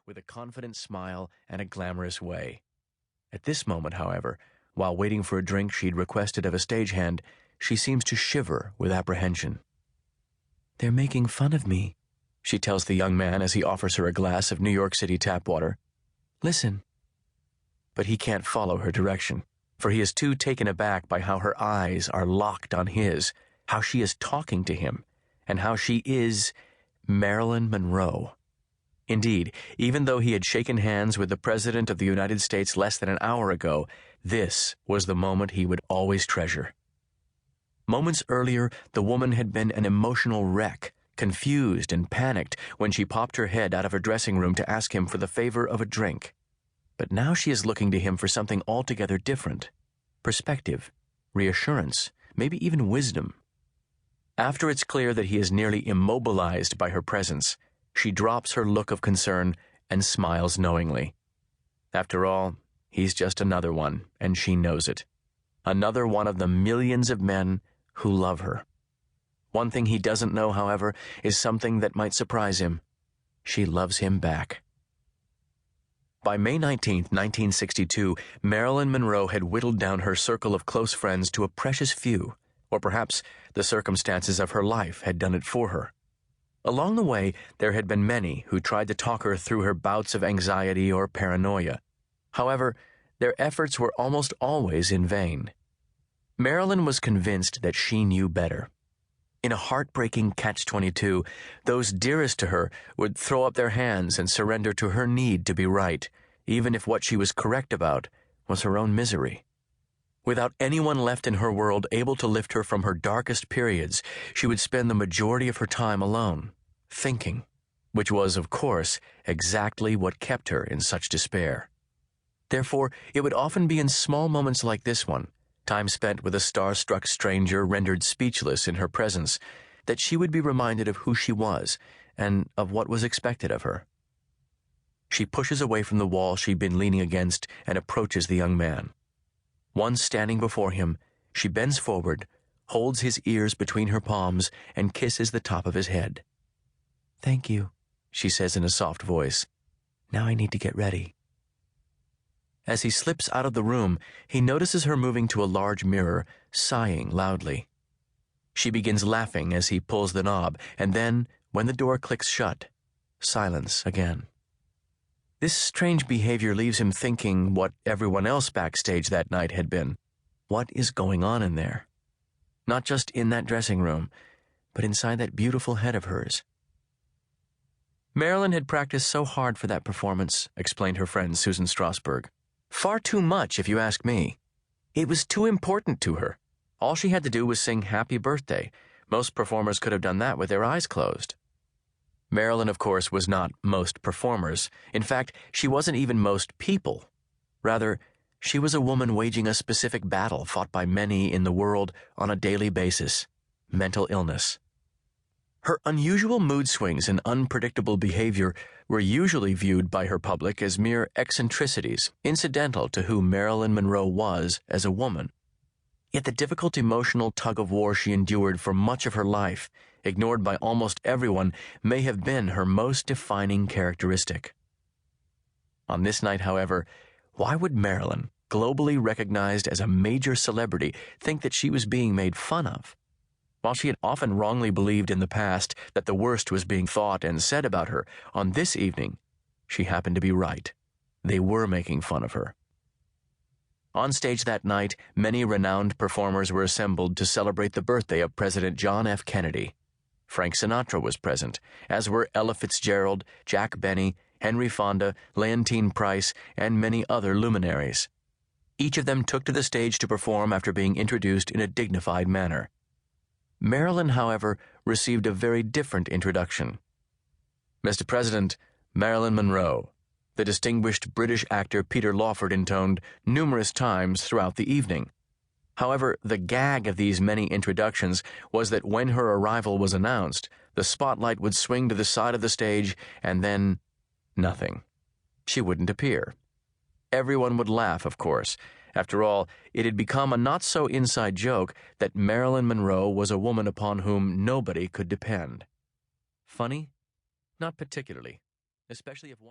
with a confident smile and a glamorous way. At this moment, however, while waiting for a drink she'd requested of a stagehand, she seems to shiver with apprehension. "They're making fun of me," she tells the young man as he offers her a glass of New York City tap water. "Listen." But he can't follow her direction, for he is too taken aback by how her eyes are locked on his, how she is talking to him, and how she is Marilyn Monroe. Indeed, even though he had shaken hands with the President of the United States less than an hour ago, this was the moment he would always treasure. Moments earlier, the woman had been an emotional wreck, confused and panicked when she popped her head out of her dressing room to ask him for the favor of a drink. But now she is looking to him for something altogether different: perspective, reassurance, maybe even wisdom. After it's clear that he is nearly immobilized by her presence, she drops her look of concern and smiles knowingly. After all, he's just another one, and she knows it. Another one of the millions of men who love her. One thing he doesn't know, however, is something that might surprise him. She loves him back. By May 19, 1962, Marilyn Monroe had whittled down her circle of close friends to a precious few, or perhaps the circumstances of her life had done it for her. Along the way, there had been many who tried to talk her through her bouts of anxiety or paranoia. However, their efforts were almost always in vain. Marilyn was convinced that she knew better. In a heartbreaking catch-22, those dearest to her would throw up their hands and surrender to her need to be right, even if what she was correct about was her own misery. Without anyone left in her world able to lift her from her darkest periods, she would spend the majority of her time alone, thinking, which was, of course, exactly what kept her in such despair. Therefore, it would often be in small moments like this one, time spent with a star-struck stranger rendered speechless in her presence, that she would be reminded of who she was and of what was expected of her. She pushes away from the wall she'd been leaning against and approaches the young man. Once standing before him, she bends forward, holds his ears between her palms, and kisses the top of his head. "Thank you," she says in a soft voice. "Now I need to get ready." As he slips out of the room, he notices her moving to a large mirror, sighing loudly. She begins laughing as he pulls the knob, and then, when the door clicks shut, silence again. This strange behavior leaves him thinking what everyone else backstage that night had been. What is going on in there? Not just in that dressing room, but inside that beautiful head of hers. Marilyn had practiced so hard for that performance, explained her friend Susan Strasberg. Far too much, if you ask me. It was too important to her. All she had to do was sing Happy Birthday. Most performers could have done that with their eyes closed. Marilyn, of course, was not most performers. In fact, she wasn't even most people. Rather, she was a woman waging a specific battle fought by many in the world on a daily basis: mental illness. Her unusual mood swings and unpredictable behavior were usually viewed by her public as mere eccentricities, incidental to who Marilyn Monroe was as a woman. Yet the difficult emotional tug-of-war she endured for much of her life, ignored by almost everyone, may have been her most defining characteristic. On this night, however, why would Marilyn, globally recognized as a major celebrity, think that she was being made fun of? While she had often wrongly believed in the past that the worst was being thought and said about her, on this evening, she happened to be right. They were making fun of her. On stage that night, many renowned performers were assembled to celebrate the birthday of President John F. Kennedy. Frank Sinatra was present, as were Ella Fitzgerald, Jack Benny, Henry Fonda, Leontyne Price, and many other luminaries. Each of them took to the stage to perform after being introduced in a dignified manner. Marilyn, however, received a very different introduction. "Mr. President, Marilyn Monroe," the distinguished British actor Peter Lawford intoned numerous times throughout the evening. However, the gag of these many introductions was that when her arrival was announced, the spotlight would swing to the side of the stage, and then nothing. She wouldn't appear. Everyone would laugh, of course. After all, it had become a not-so-inside joke that Marilyn Monroe was a woman upon whom nobody could depend. Funny? Not particularly, especially if one